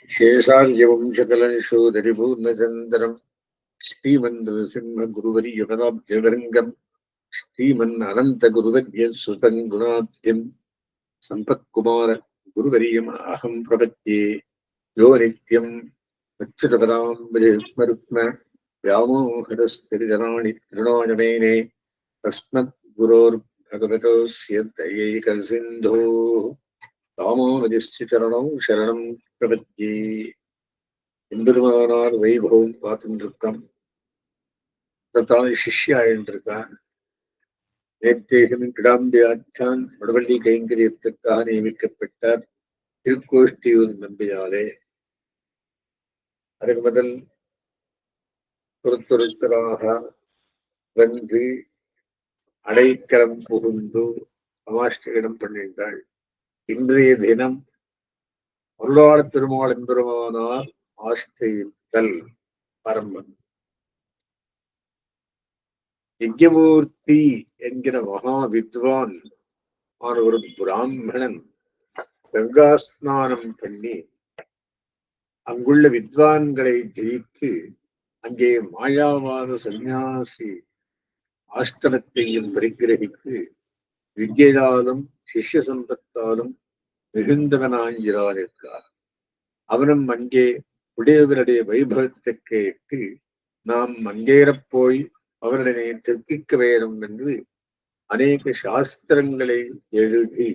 शेषार्यवंशकलनिशोधरिपूर्णचन्द्रम् श्रीमन्नृसिंहगुरुवर्यपदाब्जभृङ्गम् श्रीमन् अनन्तगुरुवर्यसुतम् गुणाब्धिम् सम्पत्कुमार गुरुवर्यम् अहम् प्रपद्ये यो नित्यम् अच्युतपदाम्बुजे स्मरुत्म व्यामोहतस्थितिजनानि तृणाय मेने तस्मद्गुरोर्भगवतोऽस्य दयैकसिन्धोः ராமானுஜஸ்ய சரணம் சரணம் பிரபத்யே. எம்பெருமானார் வைபவம் பார்த்துட்டு இருக்கான். சிஷ்யா ஆயின்றிருக்கான். நேத்தேகனும் கிடாம்பியாச்சான் வடவள்ளி கைங்கரியத்திற்காக நியமிக்கப்பட்டார் திருக்கோஷ்டியூர் நம்பியாலே. அதற்கு முதல் பொறுத்தொருத்தராக வந்து அடைக்கலம் புகுந்து சமாஷ்டிடம் பண்ணின்றாள். இன்றைய தினம் அருளாள திருமால் எம்பெருமானார் ஆஸ்தித்தல் பரம்பன். யஜ்ஞமூர்த்தி என்கிற மகா வித்வான் ஆன ஒரு பிராமணன் கங்கா ஸ்நானம் பண்ணி அங்குள்ள வித்வான்களை ஜெயித்து அங்கே மாயாவாத சந்நியாசி ஆஷ்டமத்தையும் பரிகிரகித்து வித்யாலும் சிஷ்ய சம்பத்தாலும் மிகுந்தவனாகிறார். அவனும் அங்கே உடையவருடைய வைபவத்தை கேட்டு நாம் அங்கேறப்போய் அவருடனே தெற்கிக்க வேண்டும் என்று அநேக சாஸ்திரங்களை எழுதி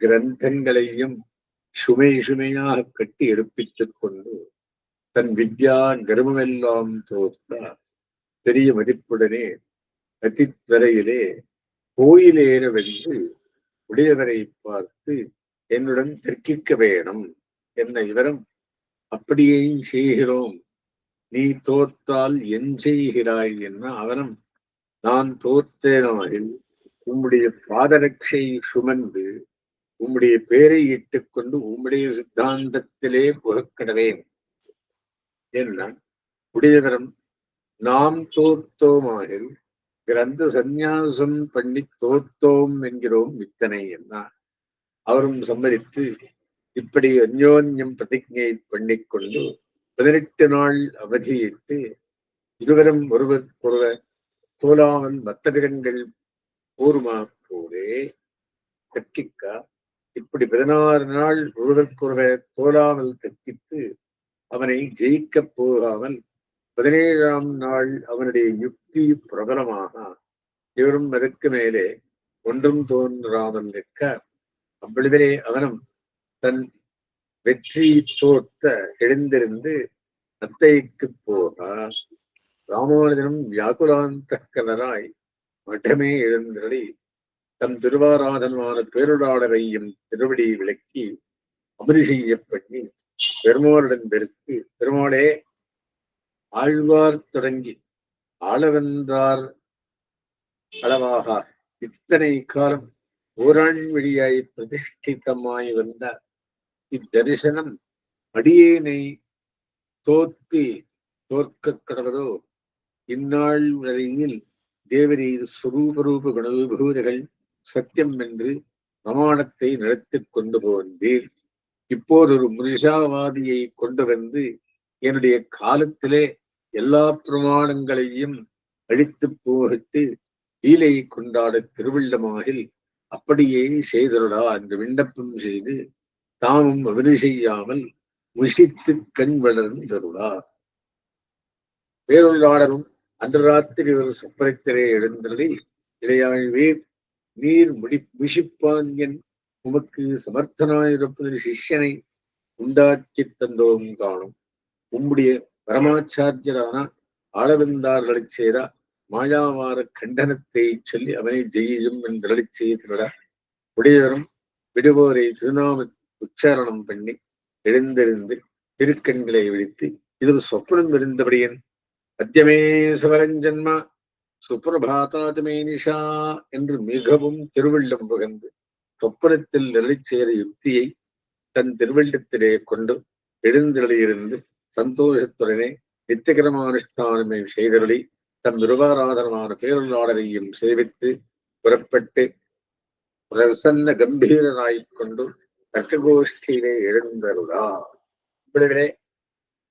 கிரந்தங்களையும் சுமையாக கட்டி எடுப்பித்துக் கொண்டு தன் வித்யா கர்வமெல்லாம் தோற்றார். பெரிய மதிப்புடனே அதித்வரையிலே கோயிலேற வென்று உடையவரை பார்த்து என்னுடன் தெற்கிக்க வேணும் என்ன விவரம் அப்படியே செய்கிறோம், நீ தோற்றால் என் செய்கிறாய் என்ன அவனும் நான் தோற்றேனாயில் உம்முடைய பாதரட்சை சுமந்து உம்முடைய பேரை இட்டுக் கொண்டு உம்முடைய சித்தாந்தத்திலே புகக்கடவேன் என்ன உடையவரம் நாம் தோற்றோமாயில் கிரந்த சந்நியாசம் பண்ணி தோற்றோம் என்கிறோம் வித்தனை என்ன. அவரும் சம்மதித்து இப்படி அந்யோன்யம் பிரதிஜை பண்ணிக்கொண்டு 18 நாள் அவதியிட்டு இருவரும் ஒருவருக்கொருவர் தோலாமல் வர்த்தகங்கள் கூறுமா போலே கற்கிக்க இப்படி 16 நாள் ஒருவருக்கொருவர் தோலாமல் கற்கித்து அவனை ஜெயிக்கப் போகாமல் 17ஆம் நாள் அவனுடைய யுக்தி பிரபலமாக இவரும் அதற்கு மேலே ஒன்றும் தோன்றாமல் நிற்க அவ்வளவிலே அவனும் தன் வெற்றி தோற்ற எழுந்திருந்து அத்தைக்கு போக ராமானுஜனும் வியாக்குலாந்தக்கலராய் மட்டமே எழுந்தருளி தம் திருவாராதனமான பேருடாளரையும் திருவடி விளக்கி அமதி செய்ய பண்ணி பெருமாளுடன் பெருத்து பெருமாளே ஆழ்வார் தொடங்கி ஆளவந்தார் அளவாக இத்தனை காலம் ஓராண் வழியாய் பிரதிஷ்டிதமாய் வந்த இத்தரிசனம் அடியேனை தோற்க கடவதோ. இந்நாள் வரையில் தேவரீர் சுரூபரூப குணவிபூதிகள் சத்தியம் என்று பிரமாணத்தை நடத்திக் கொண்டு போவீர். இப்போது ஒரு முனிஷாவாதியை கொண்டு வந்து என்னுடைய காலத்திலே எல்லா பிரமாணங்களையும் அழித்து போகிட்டு லீலை கொண்டாட திருவள்ளமாகில் அப்படியே செய்தருடா என்று விண்ணப்பம் செய்து தாமும் அவரு செய்யாமல் முஷித்து கண் வளர்ந்தருடா. பேருள்ளாளரும் அன்று ராத்திரி ஒரு சொப்பனத்திலே எழுந்தருளி இளையாழ்வீர் நீர் முஷிப்பான் என் உமக்கு சமர்த்தனாயிருப்பது சிஷ்யனை உண்டாக்கி தந்தோம் காணும். உம்முடைய பரமாச்சாரியரான ஆளவந்தார்களைச் செய்த மாயாவார கண்டனத்தை சொல்லி அவனை ஜெயியும் என்று செய்திட உடையவரும் விடுவோரை திருநாம உச்சாரணம் பண்ணி எழுந்திருந்து திருக்கண்களை விழித்து இது சொப்பனம் இருந்தபடியன் அத்தியமே சுவரஞ்சன்மா சுப்பிரபாதாத்மே நிஷா என்று மிகவும் திருவள்ளம் புகழ்ந்து சொப்பனத்தில் நிழலிச் செய்த யுக்தியை தன் திருவள்ளத்திலே கொண்டு எழுந்தருளியிருந்து சந்தோஷத்துடனே நித்தியகரமானுஷ்டானமை செய்தருளி தம் நிருபாராதனமான பேருள்ளாளரையும் சேவித்து புறப்பட்டு பிரசன்ன கம்பீரனாய்க் கொண்டு தர்க்ககோஷ்டியிலே எழுந்தருளா. விளைவிலே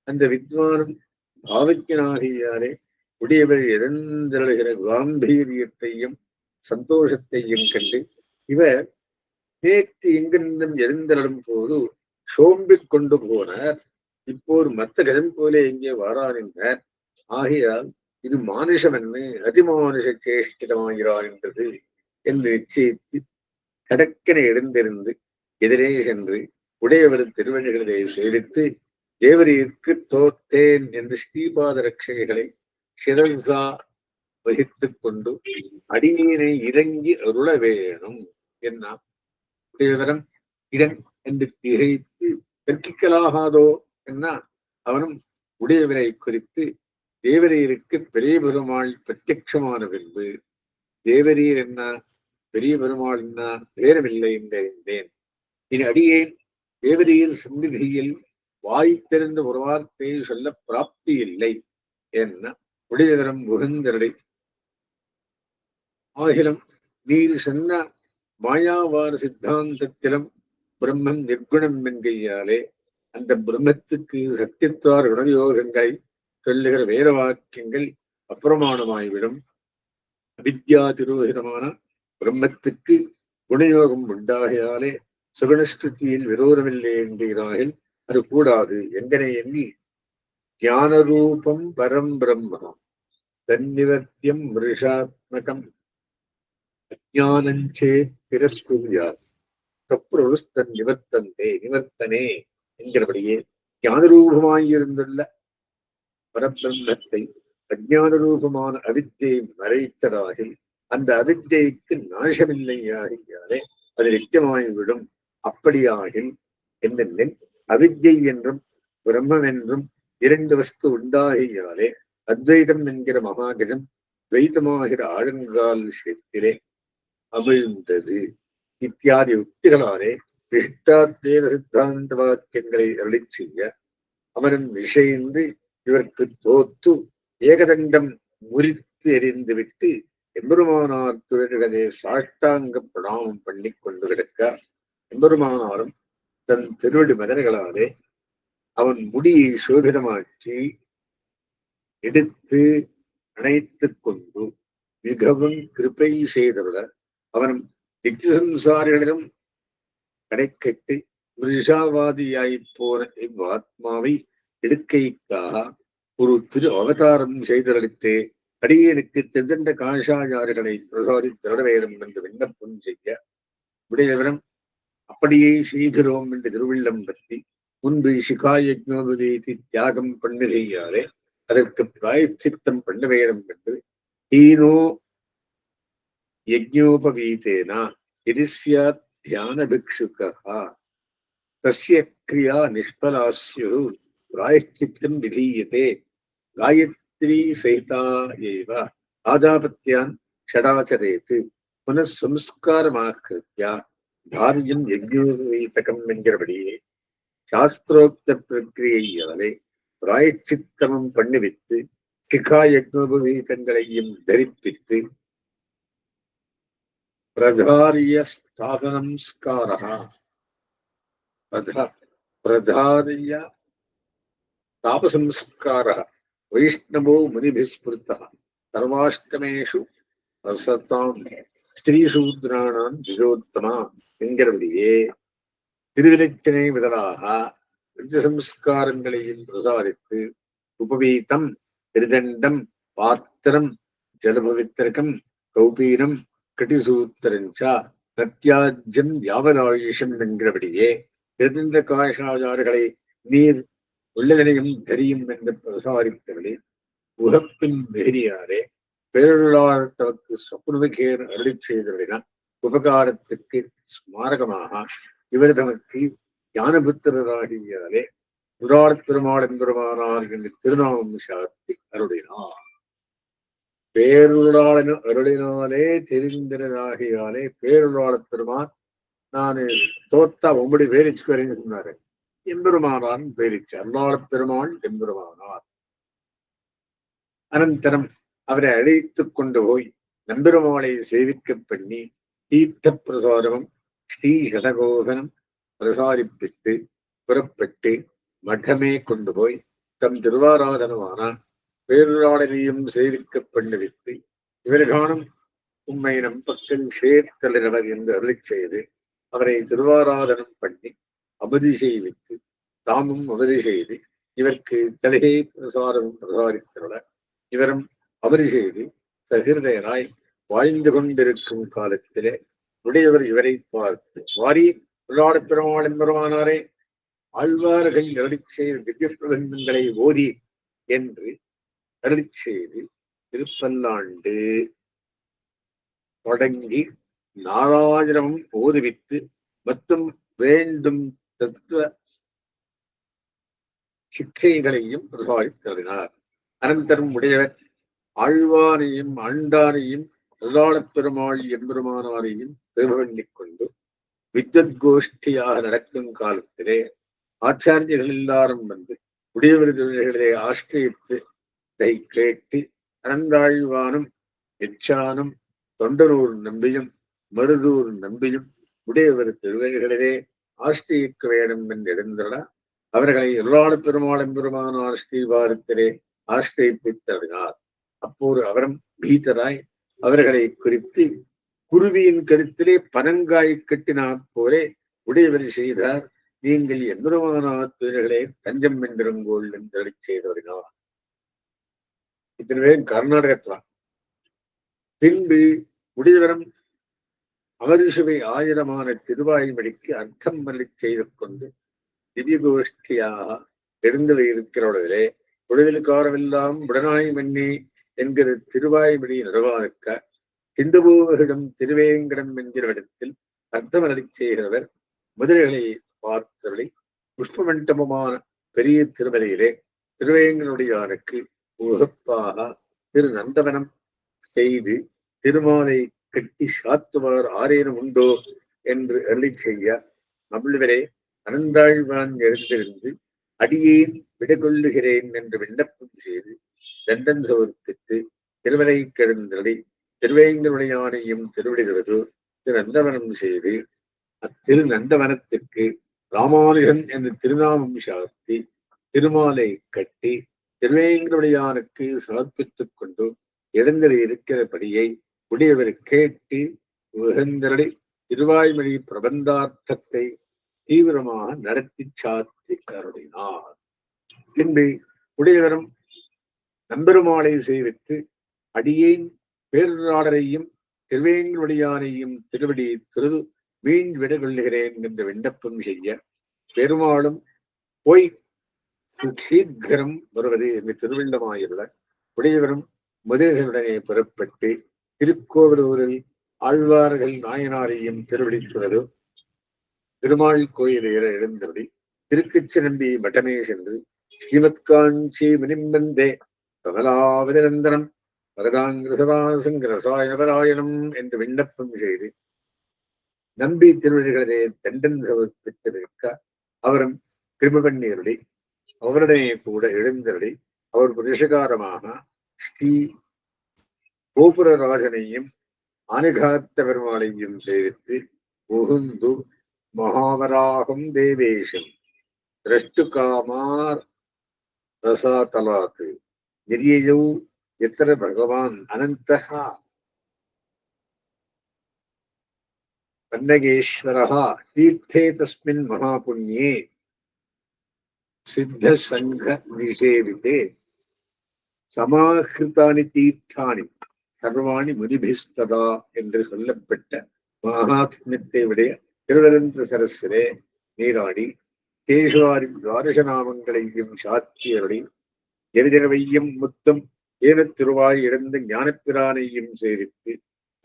அந்த வித்வானும் பாவஜனாகியாரே உடையவர் எழுந்தருளுகிற காம்பீரியத்தையும் சந்தோஷத்தையும் கண்டு இவர் நேற்று எங்கிருந்தும் எழுந்தருளும் போது சோம்பிக் கொண்டு போனார். இப்போது மத்த கஜம் போல எங்கே வாரானின்றார். ஆகையால் இது மானுஷமென்னு அதிமானுஷ சேஷ்டிதமாகிறான்ன்றது என்று நிச்சயித்து கடக்கென எழுந்திருந்து எதிரே சென்று உடையவர் திருவழிகளை சேவித்து தேவரீருக்கு தோத்தேன் என்று ஸ்ரீபாத ரட்சைகளை சிரசா வகித்துக் கொண்டு அடியினை இறங்கி அருள வேணும் என்ன உடையவரம் இதன் என்று திகைத்து கற்கிக்கலாகாதோ என்ன அவனும் உடையவரை குறித்து தேவரீருக்கு பெரிய பெருமாள் பிரத்யட்சமான பின்பு தேவரீர் என்ன பெரிய பெருமாள் என்ன வேறமில்லை என்றேன். இனி அடியேன் தேவரீர் சந்நிதியில் வாய் தெரிந்த ஒரு வார்த்தையை சொல்ல பிராப்தி இல்லை என்ன உடையவரம் முகந்தரடை ஆகிலும் நீர் சொன்ன மாயாவார சித்தாந்தத்திலும் பிரம்மம் நிர்குணம் என்கையாலே அந்த பிரம்மத்துக்கு சத்தியத்துவார் குணயோகங்களை சொல்லுகிற வேத வாக்கியங்கள் அப்பிரமாணமாய்விடும். அவித்யா திருவகிரமான பிரம்மத்துக்கு குணயோகம் உண்டாகையாலே சுகுணஸ்கிருத்தியில் விரோதமில்லை என்கிறார்கள். அது கூடாது எங்கனை எண்ணி ஞானரூபம் பரம் பிரம்ம தன்னிவர்த்தியம் மிருஷாத்மகம் அஜானஞ்சே திரஸ்குரியார் தப்புருஸ்தன் நிவர்த்தனே என்கிறபடியே ஞானரூபமாயிருந்துள்ள பரபிரம்மத்தை அஜான ரூபமான அவித்தை மறைத்ததாகில் அந்த அவித்தைக்கு நாசமில்லையாகியாலே அது நித்தியமாய்விடும். அப்படியாகில் என்ன அவித்யை என்றும் பிரம்மம் என்றும் இரண்டு வஸ்து உண்டாகியாலே அத்வைதம் என்கிற மகாகஜம் துவைதமாகிற ஆழங்கால் விஷயத்திலே அமிழ்ந்தது. இத்தியாதி உக்திகளாலே விஷ்டாத்வேத சித்தாந்த வாக்கியங்களை அருளி செய்ய அவன் விஷயந்து இவருக்கு தோத்து ஏகதண்டம் முறித்து எறிந்துவிட்டு எம்பெருமானார் துறைகளே சாஷ்டாங்க பிரணாமம் பண்ணி கொண்டு கிடக்க எம்பெருமானாரும் தன் திருவடி மலர்களாலே அவன் முடியை சோபிதமாக்கி எடுத்து அணைத்துக் கொண்டு மிகவும் கிருப்பை செய்துள்ள அவனும் நித்தியசம்சாரிகளிடம் கடைக்கட்டு மிருஷாவாதியாய் போன இவ்வாத்மாவை எடுக்கைக்காக ஒரு திரு அவதாரம் செய்தளித்து அடியனுக்கு திருதண்ட காஷாயார்களை பிரசாரித்திட வேண்டும் என்று விண்ணப்பம் செய்ய உடையவரம் அப்படியே செய்கிறோம் என்று திருவிள்ளம் பற்றி முன்பு சிகாயஜ்னோபவீதி தியாகம் பண்ணுகையாலே அதற்கு பிராயச்சித்தம் பண்ண வேண்டும் என்று ஹீனோ யஜ்ஞோபவீதேனா இரிஸ்யாத் தியான பிக்ஷுகா தஸ்ய கிரியா நிஷ்பலாஸ்யு பிராயச்சித்தம் விதீயதே காயத்ரி சகிதா ஏவ ஆஜாபத்யான் ஷடாச்சரேத்து புனഃசம்ஸ்காரமாக்கிருத்யா தாரியம் யஜ்ஞோபவீதகம் என்கிறபடியே சாஸ்திரோக்த பிரக்கிரியையாலே பிராயச்சித்தமும் பண்ணிவித்து சிகா யஜ்னோபவீதங்களையும் தரிப்பித்து பிரதாரிய ஸ்தாபனம்ஸ்காரா பிரதாரிய தாபசம்ஸ்காரः வைஷ்ணவோ முனிபிஸ்மிருதः சர்வாஷ்டமேஷு ரசதாம் ஸ்திரீசூத்ராணாம் திஜோத்தமா என்கிறபடியே திருவிலச்சனை முதலாக பஞ்சசம்ஸ்காரங்களையும் பிரசாரித்து உபவீதம் திருதண்டம் பாத்திரம் ஜலபவித்திரகம் கௌபீனம் கட்டிசூத்திரஞ்சா பிரத்யாஜ்யம் யாவனாயுஷம் என்கிறபடியே திருந்த காஷாயார்களை நீர் உள்ளதனையும் தரியும் என்று பிரசாரித்தவர்களே உகப்பின் வெறியாரே பேரொருளாளர் தமக்கு சொப்னுவகேர் அருளி செய்தவரின உபகாரத்துக்கு ஸ்மாரகமாக இவர் தமக்கு ஞானபுத்திரராகியாலே புராணத் பெருமாள் என்பெருமானார் என்று திருநாமம் சாத்தி அருளினார். பேருளாளன் அருளினாலே தெரிந்ததாகியாலே பேருளாளர் பெருமான் நான் தோத்தா உம்படி வேலிச்சுக்கு வரேன்னு சொன்னாரு. எம்பெருமானார் பேரிச்சு அருளாளர் பெருமாள் எம்பெருமானார். அனந்தரம் அவரை அழைத்துக் கொண்டு போய் நம்பெருமாளை சேவிக்க பண்ணி தீர்த்த பிரசாரமும் ஸ்ரீ சடகோபனம் பிரசாரிப்பித்து புறப்பட்டு மடமே கொண்டு போய் தம் திருவாராதனமான பேருராடனையும் சேவிக்க பண்ணுவித்து இவர் காணும் உம்மை நம்பக்கன் சேர்த்தலினவர் என்று அருளிச் செய்து அவரை திருவாராதனம் பண்ணி அபதி செய்வித்து தாமும் அபதி செய்து இவர்க்கு தலையை பிரசாரம் பிரசாரித்துள்ள இவரும் அபதி செய்து சகிருதயனாய் வாழ்ந்து கொண்டிருக்கும் காலத்திலே உடையவர் இவரை பார்த்து வாரி விளையாடப் பெருமாள் என்பருமானாரே ஆழ்வார்கள் அருளிச் செய்த திவ்ய பிரபந்தங்களை ஓதி என்று அருளிச் செய்து திருப்பல்லாண்டு தொடங்கி நாராயணமும் ஓதுவித்து மற்றும் வேண்டும் தத்துவ சிக்கைகளையும் பிரசாரித்தருளினார். அனந்தரம் உடையவர் ஆழ்வாரையும் ஆண்டாரையும் அருளாளப் பெருமாள் எம்பெருமானாரையும் பெருமண்ணிக் கொண்டு வித்வத் கோஷ்டியாக நடக்கும் காலத்திலே ஆச்சாரியர்கள் எல்லாரும் வந்து உடையவர் தொழில்களிலே ஆசிரியத்து இதை கேட்டு அனந்தாழ்வானும் எச்சானும் தொண்டரூர் நம்பியும் மருதூர் நம்பியும் உடையவர் திருவகைகளிலே ஆசிரியிக்க வேண்டும் என்று எழுந்தன அவர்களை அருளாளப் பெருமாள் எம்பெருமானார் ஸ்ரீவாரத்திலே ஆசிரியிப்பித்தறினார். அப்போது அவரும் பீதராய் அவர்களை குறித்து குருவியின் கருத்திலே பனங்காய் கட்டினாற் போலே உடையவர் செய்தார். நீங்கள் எம்பெருமானார் பேர்களே தஞ்சம் வென்றிருங்கோள் என்று செய்தவரினார். இத்தனை கர்நாடகத்தான். பின்பு உடையவரம் அமரிசுவை ஆயிரமான திருவாய்மொழிக்கு அர்த்தம் வலி செய்து கொண்டு திவ்ய கோஷ்டியாக எழுந்தது இருக்கிறவர்களே உடலுக்காரமெல்லாம் உடனாய் மன்னி என்கிற திருவாய்மொழி நிர்வாகிக்க சிந்துபூவரிடம் திருவேங்கடம் என்கிற இடத்தில் அர்த்தமலி செய்கிறவர் முதல்களை பார்த்தவளை புஷ்பமண்டபமான பெரிய திருமலையிலே திருவேங்கனுடையாருக்கு உகப்பாக திரு நந்தவனம் செய்து திருமாலை கட்டி சாத்துவார் ஆரேனும் உண்டோ என்று அருளி செய்ய அவ்வளவரே அனந்தாழ்வான் எழுந்திருந்து அடியேன் விடகொள்ளுகிறேன் என்று விண்ணப்பம் செய்து தண்டன் சமர்ப்பித்து திருமலை கிடந்தடி திருவேங்கனுடையானையும் திருவிடுகிறது திரு நந்தவனம் செய்து அத்திரு நந்தவனத்திற்கு ராமானுஜன் என்று திருநாமம் சார்த்தி திருமாலை கட்டி திருவேங்கனுடையானுக்கு சமர்ப்பித்துக் கொண்டு எழுந்தடி இருக்கிறபடியை உடையவர் கேட்டு உகந்தரடி திருவாய்மொழி பிரபந்தார்த்தத்தை தீவிரமாக நடத்தி சாத்தி கருதினார். பின்பு உடையவரும் நம்பெருமாளை செய்வித்து அடியேன் பேருராடரையும் திருவேங்கனுடையானையும் திருவடி திரு மீன் விட கொள்ளுகிறேன் என்று விண்ணப்பம் செய்ய பெருமாளும் போய் சீக்கிரம் வருவது என்று திருவிழமாயுள்ள உடையவரும் முதல்களுடனே புறப்பட்டு திருக்கோவிலூரில் ஆழ்வார்கள் நாயனாரையும் திருவிழித்துள்ளது திருமால் கோயிலேற எழுந்தபடி திருக்கச்சி நம்பி மட்டமே சென்று ஸ்ரீமத் காஞ்சி முனிம்பந்தே கமலாவதிநந்தனம் வரதாங்கிரசதாசங்கரசாயனபராயணம் என்று விண்ணப்பம் செய்து நம்பி திருவழிகளே தண்டன் சமர்ப்பித்திருக்க அவரும் கிருமபண்ணீருடைய அவருடைய கூட எழுந்தருளி அவர் புருஷகாரமாக ஸ்ரீ கோபுரராஜனையும் ஆனுகாத்த பெருமாளையும் சேவித்து புகுந்து மகாவராகம் தேவேஷம் திரஷ்டு காமார் ரசாதலாத் நிரியோ எத்திர பகவான் அனந்தஹா பன்னகேஸ்வரஹா தீர்த்தே தஸ்மின் மகாபுண்யே சித்த சங்க நிஷேவித்தே சமாஹிருதானி தீர்த்தானி சர்வாணி முனிபிஸ்ததா என்று சொல்லப்பட்ட மகாத்மியத்தை விடைய திருவரந்த சரஸ்வரே நீராடி கேசுவாரி துவாதச நாமங்களையும் சாத்தியருளி எரிதிரவையும் முத்தும் ஏன திருவாய் இழந்த ஞானப்பிரானையும் சேவித்து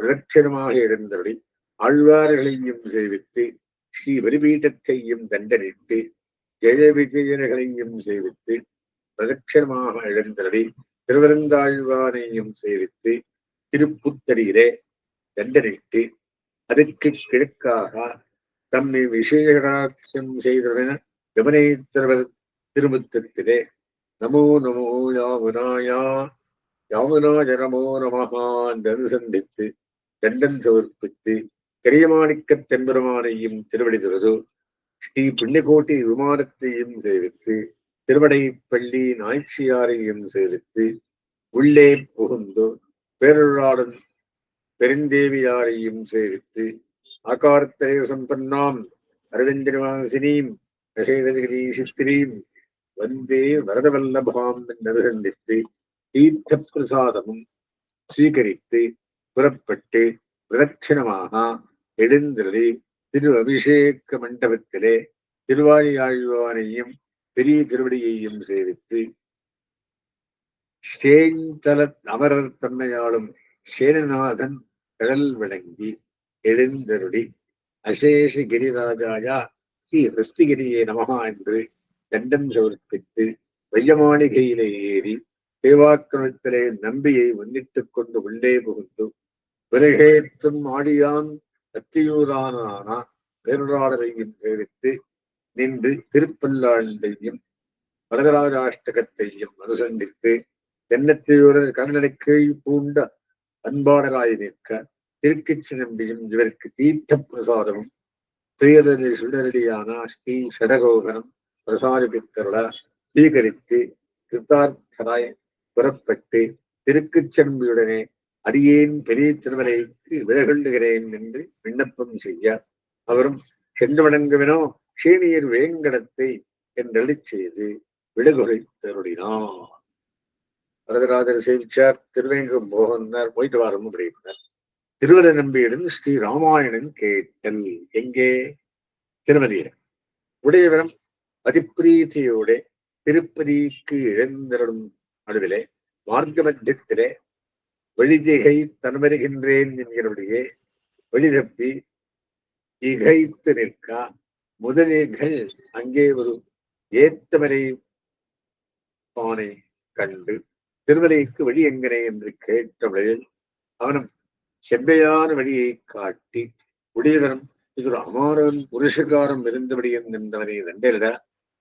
பிரதட்சணமாக எழுந்தருளி ஆழ்வார்களையும் சேவித்து ஸ்ரீ வரிபீட்டத்தையும் தண்டனிட்டு ஜெய விஜயர்களையும் சேவித்து பிரதட்சணமாக எழுந்தருளி திருவரந்தாழ்வானையும் சேவித்து திருப்புத்தடியிலே தண்டனிட்டு அதற்கு கிழக்காக தம்மை விசேஷம் செய்தன யமுனேஸ்வரர் திருமுத்தத்திலே நமோ நமோ யாமுனாயா யாமுனாய நமோ நமஹா என்று அனுசந்தித்து தண்டன் சமர்ப்பித்து கரியமாணிக்க தென்பெருமானையும் திருவடிதுறது ஸ்ரீ புண்ணியகோட்டி விமானத்தையும் சேவித்து திருவடைப்பள்ளி நாய்ச்சியாரையும் சேவித்து உள்ளே புகுந்து பேரொருளாளன் பெருந்தேவியாரையும் சேவித்து ஆகாரத்திரய சம்பன்னாம் அரவிந்திரவாசினீம் சித்திரீம் வந்தே வரதவல்லபாம் என்று சந்தித்து தீர்த்த பிரசாதமும் ஸ்வீகரித்து புறப்பட்டு பிரதட்சிணமாக எழுந்தருளி திரு அபிஷேக மண்டபத்திலே திருவாழியாழ்வானையும் பெரிய திருவடியையும் சேவித்து சேந்தல அமரர் தன்மையாளும் சேனநாதன் கடல் வழங்கி எழுந்தருளி அசேஷ கிரிராஜாயா ஸ்ரீ ஹஸ்திகிரியே நமகா என்று தண்டம் சமர்ப்பித்து வையமாளிகையிலே ஏறி சேவாக்கிரமத்திலே நம்பியை முன்னிட்டுக் கொண்டு உள்ளே புகுந்து விலகேற்றும் ஆடியான் அத்தியூரான பேருளாளரையும் சேவித்து நின்று திருப்பல்லாண்டையும் வரதராஜாஷ்டகத்தையும் அனுசந்தித்து தென்னத்தியூரர் கடலடை கீழ் பூண்ட அன்பாளராய் நிற்க திருக்கிச்சி நம்பியும் இவருக்கு தீர்த்த பிரசாதமும் துயரடி சுடரடியான ஸ்ரீ ஷடகோகரம் பிரசாரிப்பித்தருள ஸ்வீகரித்து கிருத்தார்த்தராய் புறப்பட்டு திருக்குச்செம்பியுடனே அடியேன் பெரிய திருமலைக்கு விலகொள்ளுகிறேன் என்று விண்ணப்பம் செய்ய அவரும் சென்று வணங்குவினோ சீனியர் வேங்கடத்தை என்றழி செய்து விடுகொலைத்தருளினார். வரதராஜர் சேவிச்சார், திருவேங்கம் போகந்தார், போயிட்டு வாரம் அப்படின்னார். திருவர நம்பியிடம் ஸ்ரீ ராமாயணன் கேட்டல் எங்கே? திருமதியில உடையவரம் அதிப்பிரீதியோட திருப்பதிக்கு இழந்தரும் நடுவிலே மார்க்க மத்தியத்திலே வழிதிகை தன்மருகின்றேன் என்கிறபடியே வழிதப்பி இகைத்து நிற்க முதலிகள் அங்கே ஒரு ஏத்தமரை பானை கண்டு திருமலைக்கு வழி எங்கனே என்று கேட்டவழில் அவனும் செவ்வையான வழியை காட்டி உடையவரும் இது ஒரு அமாரன் புருஷகாரம் இருந்தபடி என்றவனை தண்டரிட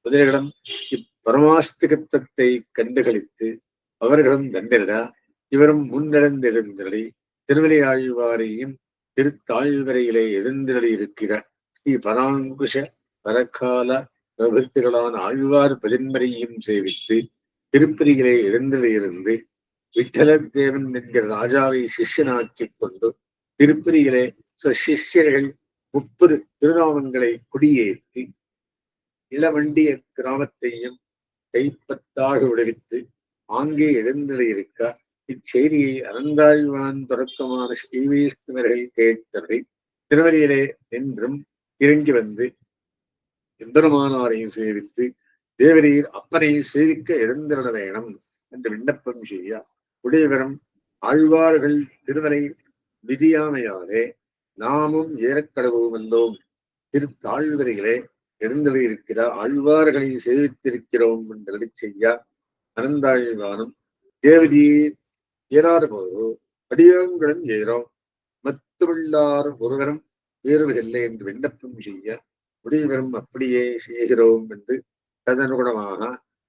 முதலிடம் இப்பரமாஸ்திகத்தை கண்டுகளித்து அவர்களும் தண்டரிட இவரும் முன்னெடுந்திருந்தபடி திருவலை ஆழ்வாரையும் திருத்தாழ்வரையிலே எழுந்தருளி இருக்கிற ஸ்ரீ பராங்குஷ பரகால பிரபுத்திகளான ஆழ்வார் பெருன்மரையும் சேவித்து திருப்பதியிலே எழுந்தருளியிருந்து விட்டல தேவன் என்கிற ராஜாவை சிஷ்யனாக்கிக் கொண்டு திருப்பதியிலே சிஷ்யர்கள் 30 திருநாமங்களை குடியேற்றி இளவண்டிய கிராமத்தையும் கைப்பத்தாக விடுவித்து ஆங்கே எழுந்தருளியிருக்க இச்செய்தியை அனந்தாழ்வான் தொடக்கமான ஸ்ரீவைஷ்ணவர்கள் கேட்டதை திருவடியிலே நின்றும் இறங்கி வந்து எம்பெருமானாரையும் சேவித்து தேவரீர் அப்பனை சேவிக்க எழுந்திருட வேணும் என்று விண்ணப்பம் செய்ய உடையவரும் ஆழ்வார்கள் திருவரை விதியாமையாலே நாமும் ஏறக்கடவும் வந்தோம், திருத்தாழ்வரைகளே எழுந்தளிருக்கிற ஆழ்வார்களை சேவித்திருக்கிறோம் என்று செய்ய அனந்தாழ்வானும் தேவரீர் ஏறாறு போதோ அடியாங்களும் ஏறோம் மத்துள்ளார் ஒருவரும் ஏறுவதில்லை என்று விண்ணப்பம் செய்ய உடையவரும் அப்படியே செய்கிறோம் என்று ததனுகுணமாக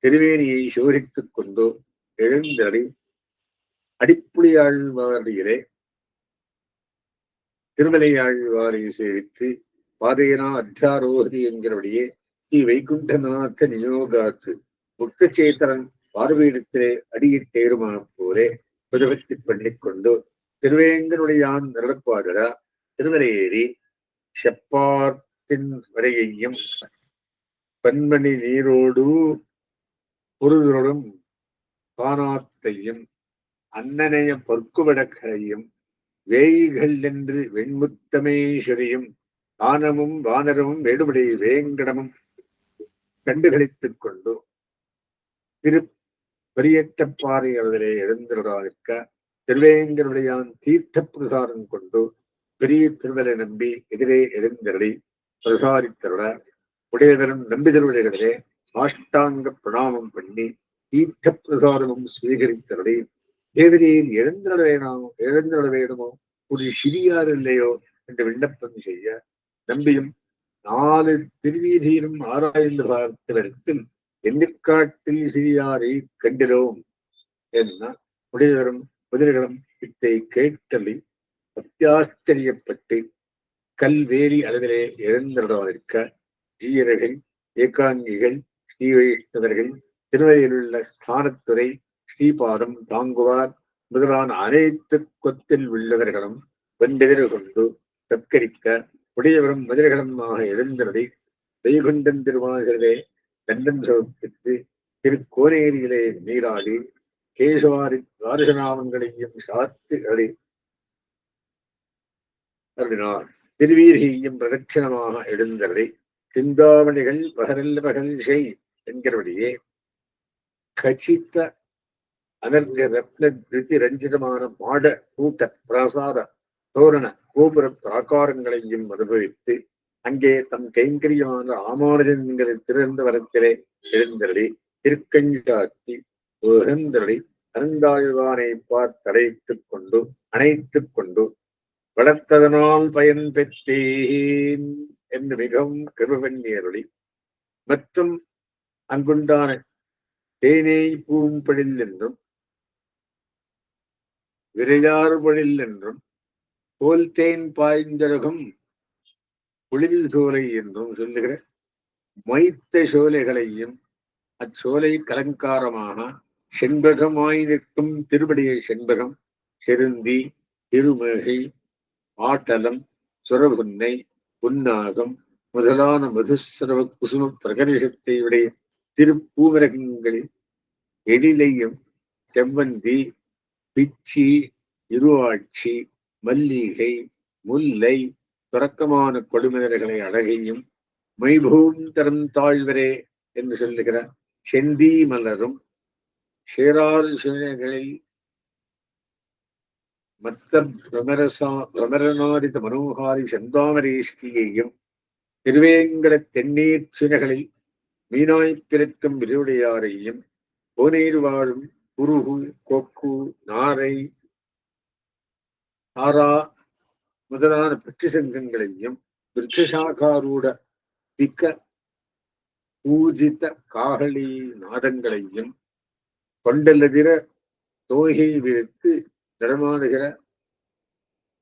திருவேணியை சோதித்துக் கொண்டு எழுந்தடி அடிப்புலி ஆழ்வாரிலே திருமலை ஆழ்வாரை சேவித்து பாதையனா அத்தியாரோகதி என்கிறபடியே ஸ்ரீ வைகுண்டநாத நியோகாத்து முக்த சேத்தரன் பார்வையிடத்திலே அடியிட்டேருமான போலே புதவத்தி பண்ணிக்கொண்டு திருவேங்கனுடையான் நிரப்பாடுட திருமலையேறி செப்பார்த்தின் வரையையும் பன்மணி நீரோடு பொருதோடும் பானாத்தையும் அன்னனைய பொற்குவடக்களையும் வேய்கள் என்று வெண்முத்தமேஸ்வரியும் தானமும் வானரமும் வேடுபடை வேங்கடமும் கண்டுகளித்துக் கொண்டு திரு பெரியட்டப்பாறை அளவிலே எழுந்திருக்க திருவேங்கனுடையான் தீர்த்த பிரசாரம் கொண்டு பெரிய திருவலை நம்பி எதிரே எழுந்தருளி பிரசாரித்தருட உடையவரும் நம்பி திருவடிகளிலே சாஷ்டாங்க பிரணாமம் பண்ணி தீர்த்த பிரசாரமும் சுவீகரித்தருளி தேவரீர் எழுந்திருட வேணுமோ ஒரு சிறியார் இல்லையோ என்று விண்ணப்பம் செய்ய நம்பியும் 4 திருவீதியிலும் ஆராய்ந்து பார்த்த இடத்தில் எண்ணிக்காட்டில் சிறியாரை கண்டிரோம் என்ன உடையவரும் முதலிடம் இத்தை கேட்டலி அத்தியாச்சரியப்பட்டு கல்வேரி அளவிலே எழுந்திருக்க ஜீயர்கள், ஏகாங்கிகள், ஸ்ரீ வைஷ்ணவர்கள், திருவையிலுள்ள ஸ்தானத்துறை, ஸ்ரீபாதம் தாங்குவார் முதலான அனைத்து கொத்தில் உள்ளவர்களும் வெண்டெதிர் கொண்டு சத்கரிக்க உடையவரும் மதுரகலமாக எழுந்தருளி வைகுண்டன் திருவாகிறதே தண்டன் சமர்ப்பித்து திருக்கோனேரியிலே நீராடி கேசவாரி துவாரகநாமங்களையும் சாத்து அருளினார். திருவீதியையும் பிரதட்சிணமாக எழுந்தருளி சிந்தாமணிகள் பகரல் பகல் செய் என்கிறபடியே கச்சித்த அனர்க ரத்ன திருத்தி ரஞ்சிதமான மாட கூட்ட பிரசாத தோரண கோபுர பிராகாரங்களையும் அனுபவித்து அங்கே தம் கைங்கரியமான ராமானுஜன்களின் திறந்த வரத்திலே எழுந்தருளி திருக்கஞ்சாத்தி உகந்தருளி அருந்தாழ்வானை பார்த்தடைத்துக் கொண்டு அணைத்துக் கொண்டு வளர்த்ததனால் பயன் பெற்றேன் என்று மிகவும் கிருபண்யருளி மற்றும் அங்குண்டான தேனே பூம்படில் என்றும் விரையாறுபடில் என்றும் போல் தேன் பாய்ந்தழகும் குளிர் சோலை என்றும் சொல்லுகிற மொய்த்த சோலைகளையும் அச்சோலை கலங்காரமாக செண்பகமாய் நிற்கும் திருவடியை செண்பகம், செருந்தி, திருமகை, ஆட்டலம், சுரபுன்னை, புன்னாகம் முதலான மதுசரவ குசும பிரகரிசத்தை உடைய திருப்பூமரகங்களில் எழிலையும் செவ்வந்தி, பிச்சி, இருவாட்சி, மல்லிகை, முல்லை தொடக்கமான கொடுமினர்களை அழகையும் மைபூம் தரம் தாழ்வரே என்று சொல்லுகிற செந்தி மலரும் சேராறு சூழல்களில் மத்த பிரமரநாதித மனோகாரி செந்தாமரேஷ்டியையும் திருவேங்கட தென்னீர் சுனைகளில் மீனாய்ப் பிறக்கும் விரிவுடையாரையும் கோனேர் வாழும் குருகு, கொக்கு, நாரை, ஆரா முதலான பட்சி சங்கங்களையும் விருட்சசாகாரூட திக்க பூஜித்த காகளி நாதங்களையும் கொண்டலதிர தோகை விழுத்து நிறமாடுகிற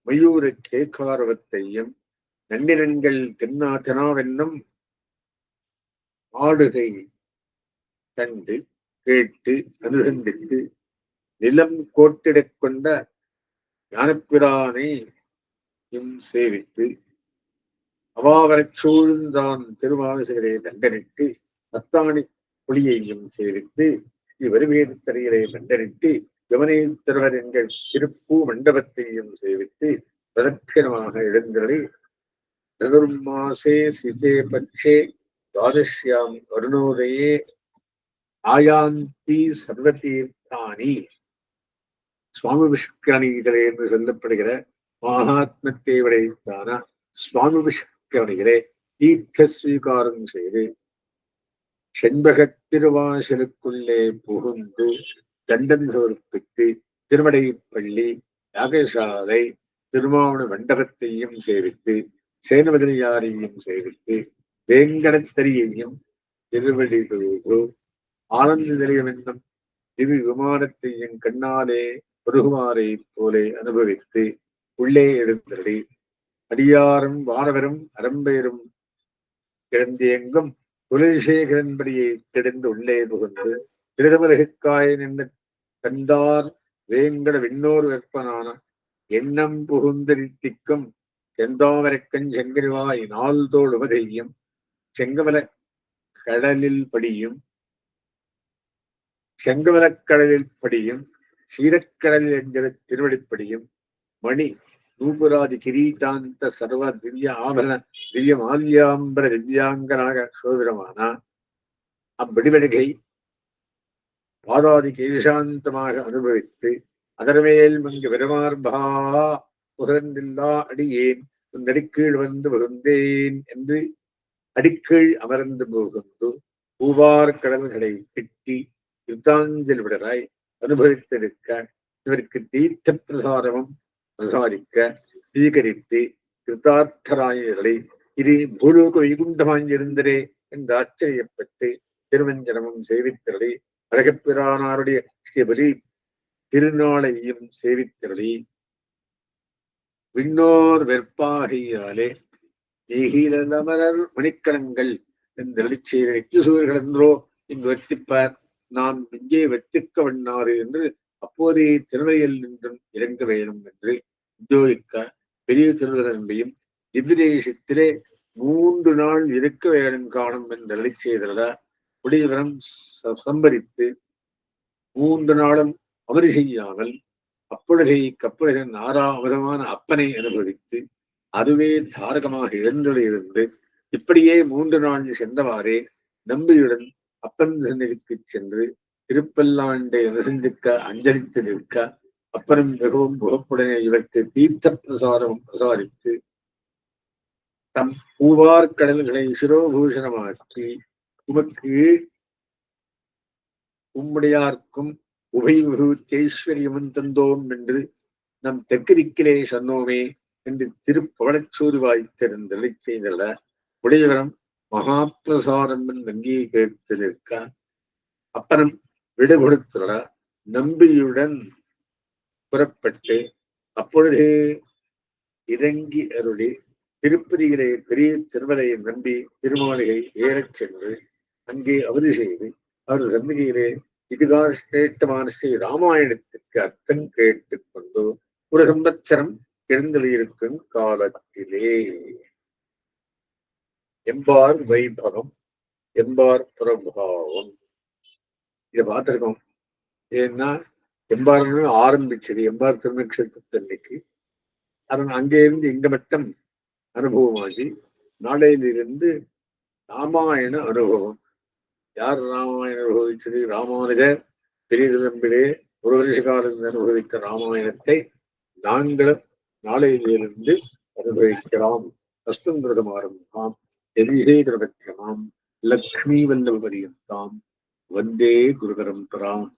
மயூர கேக்காரவத்தையும் நன்னிரன்கள் தென்னாதனாவென்னும் ஆடுகை கண்டு கேட்டு அனுசந்தித்து நிலம் கோட்டிடக் கொண்ட ஞானப்பிரானை சேவித்து அவாவரச் சூழ்ந்தான் திருவாவிசகரை தண்டனிட்டு அத்தாணி புலியையும் சேவித்து ஸ்ரீ வருவேத்தரையரை தண்டனிட்டு யவனேஸ்வரர் என்கிற திருப்பூ மண்டபத்தையும் சேவித்து பிரதட்சிணமாக எழுந்தருளி சதுர்மாசே சிதே பட்சே துவாதஷ்யாம் அருணோதயே ஆயாந்தி சர்வதீர்த்தானி சுவாமி விஷ்கரணிகளே என்று சொல்லப்படுகிற மகாத்மத்தை விடைத்தான சுவாமி விஷ்கரணிகளே தீர்த்த ஸ்வீகாரம் செய்து செண்பகத் திருவாசலுக்குள்ளே புகுந்து தண்டன் சமர்ப்பித்து திருமடைப்பள்ளி, யாகசாலை, திருமாவண மண்டபத்தையும் சேவித்து சேனபதியாரையும் சேவித்து வேங்கடத்தரியையும் திருவடி ஆனந்த நிலையம் என்னும் திவி விமானத்தையும் கண்ணாலே ஒருகுமாரை போலே அனுபவித்து உள்ளே எழுந்தருளி அடியாரும் வானவரும் அரம்பெயரும் கிடந்தியெங்கும் குலசேகரன்படியை கிடந்து உள்ளே புகுந்து திருதமலகுக்காய நின்று கண்டார் வேங்கட விண்ணோர் வெப்பனான எண்ணம் புகுந்தரித்திக்கும் செந்தாமரக்கண் செங்கரிவாய் நாள்தோள் உபதையும் செங்கமல கடலில் படியும் செங்கமலக்கடலில் படியும் சீரக்கடலில் என்கிற திருவடிப்படியும் மணி நூபுராதி கிரீட்டாந்த சர்வ திவ்ய ஆபரண திவ்ய மால்யாம்பர திவ்யாங்கனாக சோதரமான அவ்வடிவடிகை பாதாதி கேசாந்தமாக அனுபவித்து அதர்மேல் மங்கு பெருமார்பா புகழ்ந்தில்லா அடியேன் உன் அடிக்கீழ் வந்து புகுந்தேன் என்று அடிக்கீழ் அமர்ந்து புகுந்து பூவார் கடல்களை கிட்டி யுத்தாஞ்சல் விடராய் அனுபவித்திருக்க இவருக்கு தீர்த்த பிரசாரமும் பிரசாரிக்க ஸ்வீகரித்து கிருத்தார்த்தராயர்களை இது பூலோக வைகுண்டமாயிருந்தரே என்று ஆச்சரியப்பட்டு திருமஞ்சனமும் சேவித்தருளி அழகப்பிரானாருடைய ஸ்ரீபலி திருநாளையும் சேவித்தருளி விண்ணோர் வெற்பாகையாலே நீகிலமரர் மணிக்கணங்கள் இந்த எழுச்சியை எத்திசூர்கள் என்றோ இங்கு வெத்திப்பார் நாம் இங்கே வெத்திக்க வண்ணாறு என்று அப்போதே திருவையில் நின்றும் இறங்க வேணும் என்று உத்தியோகிக்க பெரிய திருவரன்பையும் திவ்யதேசத்திலே 3 நாள் இருக்க வேணும் காணும் என்ற எழுச்சியதல்ல முடிவரம் சம்பரித்து 3 நாளும் அமரி செய்யாமல் அப்பொழுதே கப்பலின் 6ஆம் அப்பனை அனுபவித்து அதுவே தாரகமாக எழுந்ததிலிருந்து இப்படியே 3 நாள் சென்றவாறே நம்பியுடன் அப்பன் சந்நிதிக்கு சென்று திருப்பல்லாண்டை அனுசந்திக்க அஞ்சலித்து நிற்க அப்பனும் மிகவும் முகப்புடனே இவருக்கு தீர்த்த பிரசாரித்து தம் பூவார் கடல்களை சிரோபூஷணமாக்கி உமக்கு உம்முடையார்க்கும் உபயமிகு ஐஸ்வர்யமும் தந்தோம் என்று நம் தெற்கு திக்கிலே சொன்னோமே என்று திருப்பவளச்சோறு வாய்த்திருந்தலை செய்தல உடையவரம் மகாபிரசாரம் வங்கியை கேட்டு நிற்க அப்பறம் விடு கொடுத்துட நம்பியுடன் புறப்பட்டு அப்பொழுதே இறங்கி அருளி திருப்பதியிலே பெரிய திருமலையை நம்பி திருமாளிகை ஏறச் சென்று அங்கே அவதி செய்து அவர் சந்நிதியிலே இதுகார சிரேஷ்டமான ஸ்ரீ ராமாயணத்திற்கு அர்த்தம் கேட்டுக் கொண்டு ஒரு சம்பத்சரம் எழுந்தளிருக்கும் காலத்திலே எம்பார் வைபவம் எம்பார் பிரபாவம் இதை பார்த்திருக்கோம். ஏன்னா எம்பார்னு ஆரம்பிச்சது எம்பார் திருநக்ஷத்திரத்தன்னைக்கு அதன் அங்கே இருந்து இங்க மட்டும் அனுபவமாகி நாளையிலிருந்து ராமாயண அனுபவம். யார் ராமாயணம் அனுபவிச்சது? ராமானுஜர் பெரிய நம்பிலே 1 வருஷ காலம் அனுபவித்த ராமாயணத்தை நாங்களும் நாளையிலிருந்து அனுபவிக்கிறோம். அஸ்தங்கிருதம் ஆரம்பம் எதிரேதரபட்சமாம் லக்ஷ்மி வல்லபரியந்தாம் வந்தே குரு பரம்பராம்.